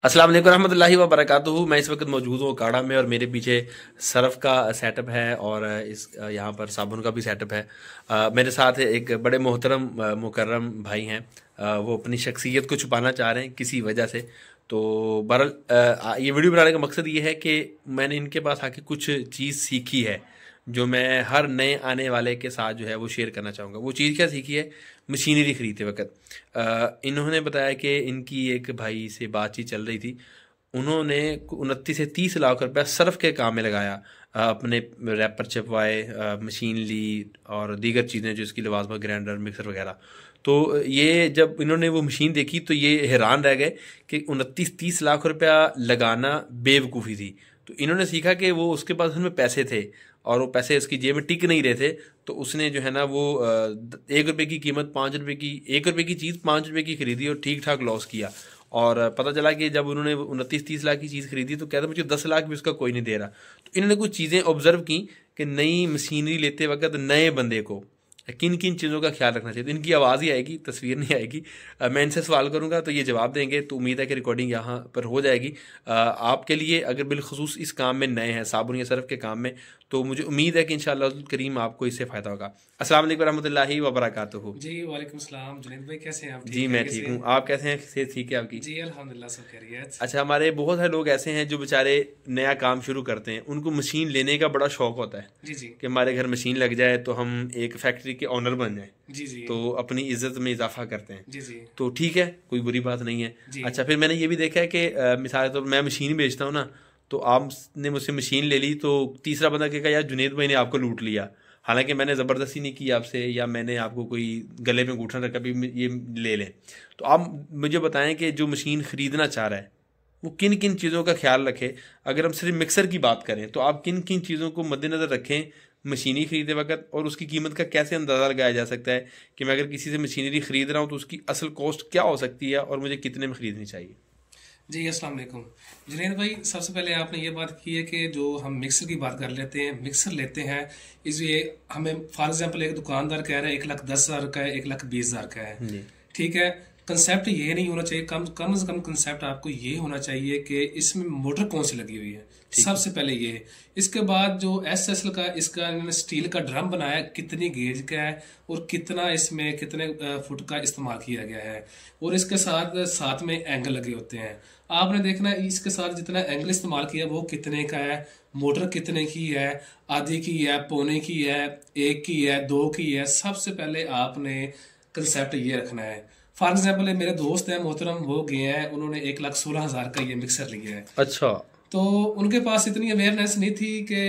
अस्सलाम वालेकुम रहमतुल्लाहि व बरकातुहू। मैं इस वक्त मौजूद हूँ काढ़ा में और मेरे पीछे सरफ का सेटअप है और इस यहाँ पर साबुन का भी सेटअप है। मेरे साथ एक बड़े मोहतरम मुकर्रम भाई हैं। वो अपनी शख्सियत को छुपाना चाह रहे हैं किसी वजह से। तो बहरहाल ये वीडियो बनाने का मकसद ये है कि मैंने इनके पास आके कुछ चीज़ सीखी है जो मैं हर नए आने वाले के साथ जो है वो शेयर करना चाहूँगा। वो चीज़ क्या सीखी है? मशीनरी ख़रीदते वक्त इन्होंने बताया कि इनकी एक भाई से बातचीत चल रही थी। उन्होंने 29 से 30 लाख रुपया सर्फ के काम में लगाया। अपने रैपर छपवाए, मशीन ली और दीगर चीज़ें जो इसकी लिबास में ग्राइंडर मिक्सर वगैरह। तो ये जब इन्होंने वो मशीन देखी तो ये हैरान रह गए कि 29-30 लाख रुपया लगाना बेवकूफ़ी थी। तो इन्होंने सीखा कि वो उसके पास उनमें पैसे थे और वो पैसे उसकी जेब में टिक नहीं रहे थे। तो उसने जो है ना वो 1 रुपये की कीमत 5 रुपये की 1 रुपये की चीज़ 5 रुपये की खरीदी और ठीक ठाक लॉस किया। और पता चला कि जब उन्होंने 29-30 लाख की चीज़ खरीदी तो कहते मुझे 10 लाख भी उसका कोई नहीं दे रहा। तो इन्होंने कुछ चीज़ें ऑब्जर्व की कि नई मशीनरी लेते वक्त नए बंदे को किन किन चीज़ों का ख्याल रखना चाहिए। तो इनकी आवाज़ ही आएगी, तस्वीर नहीं आएगी। मैं इनसे सवाल करूंगा तो ये जवाब देंगे। तो उम्मीद है कि रिकॉर्डिंग यहाँ पर हो जाएगी। आपके लिए अगर बिलखुसूस इस काम में नए हैं, साबुन या सर्फ के काम में, तो मुझे उम्मीद है कि इंशाअल्लाह करीम आपको इससे फ़ायदा होगा। अस्सलाम वालेकुम रहमतुल्लाहि व बरकातुहू। जी वालेकुम सलाम। जुनैद भाई कैसे हैं आप? जी मैं ठीक हूँ, आप कैसे हैं? सेहत ठीक है आपकी? जी अल्हम्दुलिल्लाह सब खैरियत। अच्छा, हमारे बहुत सारे लोग ऐसे हैं जो बेचारे नया काम शुरू करते हैं, उनको मशीन लेने का बड़ा शौक होता है जी जी कि हमारे घर मशीन लग जाए तो हम एक फैक्ट्री के ऑनर बन जाएं। जी जी तो अपनी इज्जत में इजाफा करते हैं। जी जी तो ठीक है, कोई बुरी बात नहीं है। जी अच्छा, फिर मैंने ये भी देखा है कि मिसाल तो मैं मशीन बेचता हूँ ना, तो आपने मुझसे मशीन ले ली तो तीसरा बंदा कहेगा यार जुनेद भाई ने आपको लूट लिया। हालांकि मैंने ज़बरदस्ती नहीं की आपसे या मैंने आपको कोई गले में घूंटन रखा भी ये ले लें। तो आप मुझे बताएं कि जो मशीन ख़रीदना चाह रहा है वो किन किन चीज़ों का ख्याल रखे। अगर हम सिर्फ मिक्सर की बात करें तो आप किन किन चीज़ों को मद्देनज़र रखें मशीनरी खरीदते वक्त, और उसकी कीमत का कैसे अंदाज़ा लगाया जा सकता है कि मैं अगर किसी से मशीनरी ख़रीद रहा हूँ तो उसकी असल कॉस्ट क्या हो सकती है और मुझे कितने में ख़रीदनी चाहिए। जी अस्सलाम वालेकुम। जुनैद भाई सबसे पहले आपने ये बात की है कि जो हम मिक्सर की बात कर लेते हैं, मिक्सर लेते हैं, इसलिए हमें फॉर एग्जांपल एक दुकानदार कह रहा है 1,10,000 का है, 1,20,000 का है। ठीक है, कंसेप्ट ये नहीं होना चाहिए। कम से कम कंसेप्ट आपको ये होना चाहिए कि इसमें मोटर कौन सी लगी हुई है, सबसे पहले ये। इसके बाद जो SSL का इसका इन्होंने स्टील का ड्रम बनाया, कितनी गेज का है और कितना इसमें कितने फुट का इस्तेमाल किया गया है, और इसके साथ साथ में एंगल लगे होते हैं। आपने देखना है इसके साथ जितना एंगल इस्तेमाल किया वो कितने का है, मोटर कितने की है, आधी की है, पौने की है, 1 की है, 2 की है। सबसे पहले आपने कंसेप्ट ये रखना है। फॉर एग्जाम्पल मेरे दोस्त हैं मोहतरम, वो गए हैं, उन्होंने 1,16,000 का ये मिक्सर लिया है। अच्छा। तो उनके पास इतनी अवेयरनेस नहीं थी कि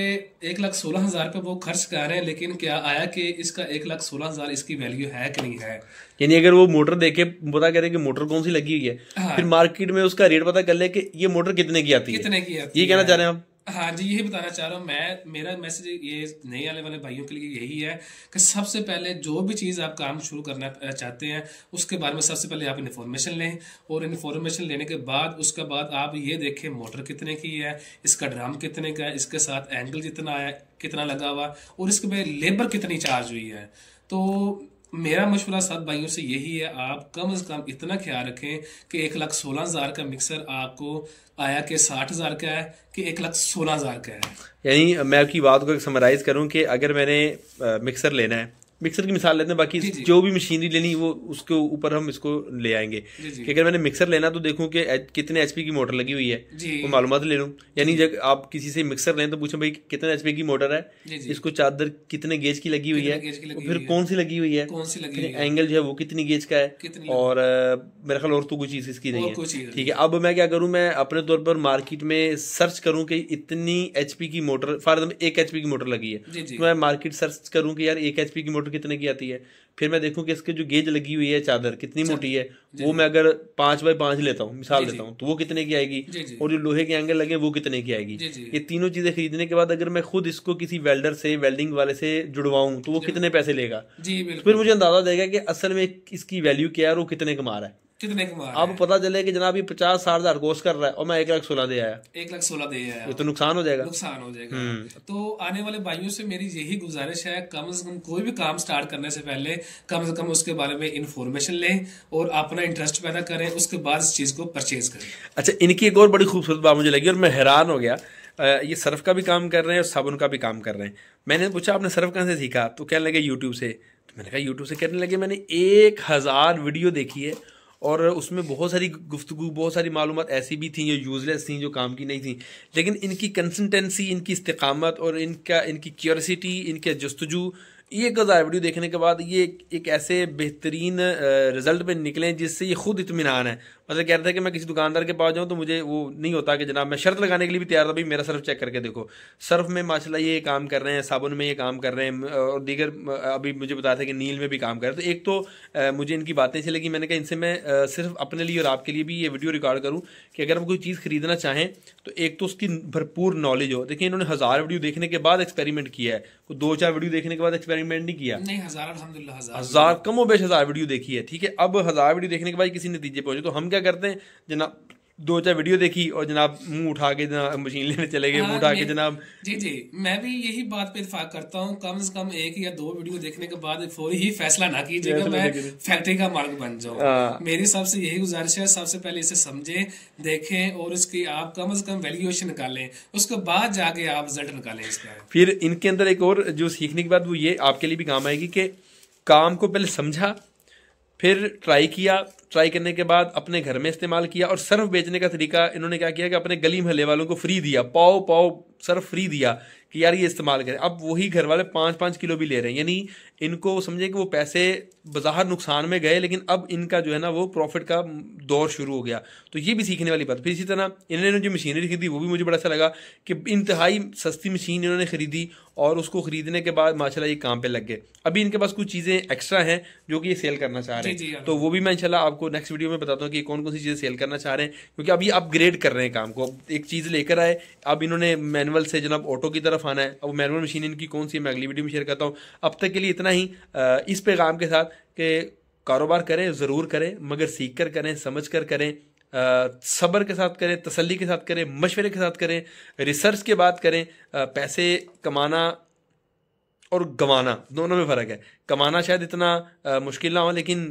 1,16,000 पे वो खर्च कर रहे हैं, लेकिन क्या आया कि इसका 1,16,000 इसकी वैल्यू है कि नहीं है। यानी अगर वो मोटर देखे पता करें कि मोटर कौन सी लगी हुई है, हाँ। फिर मार्केट में उसका रेट पता कर ले कि ये मोटर कितने की आती है, कितने की आती ये कहना चाह रहे हैं आप? हाँ जी, यही बताना चाह रहा हूँ मैं। मेरा मैसेज ये नए आने वाले भाइयों के लिए यही है कि सबसे पहले जो भी चीज़ आप काम शुरू करना चाहते हैं उसके बारे में सबसे पहले आप इन्फॉर्मेशन लें, और इन्फॉर्मेशन लेने के बाद उसके बाद आप ये देखें मोटर कितने की है, इसका ड्रम कितने का है, इसके साथ एंगल जितना है, कितना लगा हुआ, और इसके बाद लेबर कितनी चार्ज हुई है। तो मेरा मशवरा सब भाइयों से यही है, आप कम से कम इतना ख्याल रखें कि 1,16,000 का मिक्सर आपको आया कि 60,000 का है कि 1,16,000 का है। यानी मैं आपकी बात को समराइज करूं कि अगर मैंने मिक्सर लेना है, मिक्सर की मिसाल लेते हैं, बाकी जो भी मशीनरी लेनी वो उसके ऊपर हम इसको ले आएंगे कि अगर मैंने मिक्सर लेना तो देखूं कि कितने HP की मोटर लगी हुई है, वो मालूमात ले लूं। यानी जब आप किसी से मिक्सर लें तो पूछें भाई कितने HP की मोटर है, इसको चादर कितने गेज की लगी हुई है, फिर कौन सी लगी हुई है, एंगल जो है वो कितनी गेज का है, और मेरा ख्याल और तो कोई चीज़ इसकी नहीं है। ठीक है, अब मैं क्या करूँ, मैं अपने तौर पर मार्केट में सर्च करूँ कि इतनी HP की मोटर, फॉर एग्जाम्पल 1 HP की मोटर लगी है, तो मैं मार्केट सर्च करूँ कि यार 1 HP की मोटर कितने की आती है। फिर मैं देखूं कि इसके जो गेज लगी हुई है चादर कितनी मोटी है, वो मैं अगर 5x5 लेता हूँ, मिसाल देता हूँ, तो वो कितने की आएगी, और जो लोहे के एंगल लगे वो कितने की आएगी। ये तीनों चीजें खरीदने के बाद अगर मैं खुद इसको किसी वेल्डर से, वेल्डिंग वाले से जुड़वाऊं तो वो कितने पैसे लेगा, फिर मुझे अंदाजा देगा कि असल में इसकी वैल्यू क्या है और वो कितने कमा रहा है। कितने कमा रहा अब है। पता चले कि जनाब ये 50-60 हज़ार कोर्स कर रहा है और मैं 1,16,000 दे आया, 1,16,000 दे आया, ये तो नुकसान हो जाएगा। नुकसान हो जाएगा। तो आने वाले भाइयों से मेरी यही गुजारिश है, कम से कम कोई भी काम स्टार्ट करने से पहले कम से कम उसके बारे में इंफॉर्मेशन लें और अपना इंटरेस्ट पैदा करें, उसके बाद इस चीज को परचेज करें। अच्छा, इनकी एक और बड़ी खूबसूरत बात मुझे लगी और मैं हैरान हो गया। ये सर्फ का भी काम कर रहे हैं और साबुन का भी काम कर रहे हैं। मैंने पूछा आपने सर्फ कहाँ से सीखा, तो कहने लगे यूट्यूब से। तो मैंने कहा यूट्यूब से, कहने लगे मैंने 1,000 वीडियो देखी है और उसमें बहुत सारी गुफ्तगू, बहुत सारी मालूमात ऐसी भी थी जो यूजलेस थी, जो काम की नहीं थी, लेकिन इनकी कंसिस्टेंसी, इनकी इस्तिकामत और इनकी क्यूरियोसिटी, इनके जस्तजू, 1,000 वीडियो देखने के बाद ये एक ऐसे बेहतरीन रिजल्ट पे निकले जिससे ये खुद इत्मीनान है। मतलब कह रहा था कि मैं किसी दुकानदार के पास जाऊँ तो मुझे वो नहीं होता कि जनाब, मैं शर्त लगाने के लिए भी तैयार था, भाई मेरा सर्फ चेक करके देखो। सर्फ में माशाल्लाह ये काम कर रहे हैं, साबुन में ये काम कर रहे हैं और दीगर अभी मुझे बताया था कि नील में भी काम कर रहे हैं। तो एक तो मुझे इनकी बातें अच्छी लगी। मैंने कहा इनसे मैं सिर्फ अपने लिए और आपके लिए भी ये वीडियो रिकॉर्ड करूँ कि अगर हम कोई चीज़ खरीदना चाहें तो एक तो उसकी भरपूर नॉलेज हो। देखिए इन्होंने 1,000 वीडियो देखने के बाद एक्सपेरिमेंट किया है, कोई 2-4 वीडियो देखने के बाद एक्सपेरिमेंट नहीं किया। नहीं, 1,000 अल्हम्दुलिल्लाह, 1,000 कम बेश 1,000 वीडियो देखी है, ठीक है। अब 1,000 वीडियो देखने के बाद किसी नतीजे पहुंचे तो हम क्या करते हैं जनाब, 2-4 वीडियो देखी और जनाब मुंह उठा के जनाब मशीन लेने चले गए, मुंह उठा के जनाब। जी जी, मैं भी यही बात पे इत्फाक करता हूँ। कम से कम 1 या 2 वीडियो देखने के बाद फौरी ही फैसला ना कीजिएगा मैं फैक्ट्री का मालिक बन जाऊँ। मेरी सबसे यही गुजारिश है, सबसे पहले इसे समझें, देखें और उसकी आप कम से कम वैल्यूएशन निकालें, उसके बाद जाके आप रिजल्ट निकालें इसका। फिर इनके अंदर एक और जो सीखने की बात वो ये आपके लिए भी काम आएगी कि काम को पहले समझा, फिर ट्राई किया, ट्राई करने के बाद अपने घर में इस्तेमाल किया और सर्फ बेचने का तरीका इन्होंने क्या किया कि अपने गली मोहल्ले वालों को फ्री दिया, पाव पाव सर्फ फ्री दिया कि यार ये इस्तेमाल करें। अब वही घर वाले 5-5 किलो भी ले रहे हैं, यानी इनको समझे कि वो पैसे बाजार नुकसान में गए लेकिन अब इनका जो है ना वो प्रॉफिट का दौर शुरू हो गया। तो ये भी सीखने वाली बात। फिर इसी तरह इन्होंने जो मशीनरी खरीदी वो भी मुझे बड़ा अच्छा लगा कि इंतहाई सस्ती मशीन इन्होंने खरीदी और उसको खरीदने के बाद माशाल्लाह ये काम पे लग गए। अभी इनके पास कुछ चीज़ें एक्स्ट्रा हैं जो कि ये सेल करना चाह रहे हैं, तो वो भी मैं इंशाल्लाह आपको नेक्स्ट वीडियो में बताता हूँ कि कौन कौन सी चीज़ें सेल करना चाह रहे हैं, क्योंकि अभी अपग्रेड कर रहे हैं काम को। एक चीज़ लेकर आए, अब इन्होंने मैनुअल से जनाब ऑटो की तरफ आना है। अब मैनुअल मशीन इनकी कौन सी है मैं अगली वीडियो में शेयर करता हूँ। अब तक के लिए इतना ही, इस पैगाम के साथ कि कारोबार करें, ज़रूर करें, मगर सीख कर करें, समझ कर करें, सब्र के साथ करें, तसल्ली के साथ करें, मशवरे के साथ करें, रिसर्च के बाद करें। पैसे कमाना और गंवाना दोनों में फ़र्क है। कमाना शायद इतना मुश्किल ना हो, लेकिन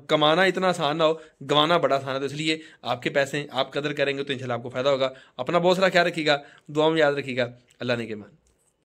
कमाना इतना आसान ना हो, गंवाना बड़ा आसान है। तो इसलिए आपके पैसे आप कदर करेंगे तो इंशाल्लाह आपको फ़ायदा होगा। अपना बहुत सारा ख्याल रखिएगा, दुआ में याद रखिएगा। अल्लाह ने के मान।